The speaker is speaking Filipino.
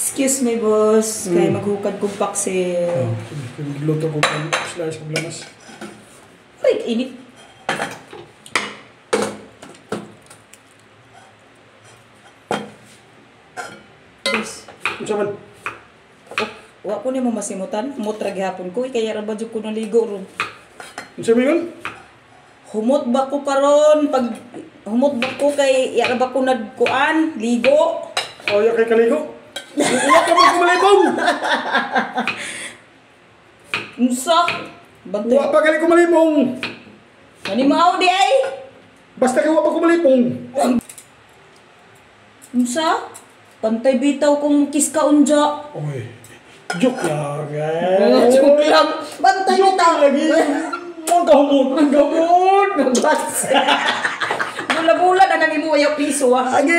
Excuse me, boss. Kaya maghukad kong paksiw. Luto ko pa slice ng lamas. Ay, init. Boss. Ano sa man? Wa ko ni mo masimutan. Humot ra gihapon ko. Kaya ra ba jud ko naligo ron. Ano sa yun? Humot ba ko karon? Pag humot ba ko kay yara ba ko nagkuan? Ligo? O, kay kaligo? Uwa ka ba kumalibong? Unsa? Bantay. Uwa pa kali kumalibong. Manimaw di ay. Basta kay uwa pa kumalibong. Unsa? Pantay bitaw kung kiss ka unja. Oy, joke lang eh. Joke lang. Bantay bitaw lagi. Ang kahumot. Ang kahumot. Bas. Bula-bula na nang imuyaw piso ah. Agi.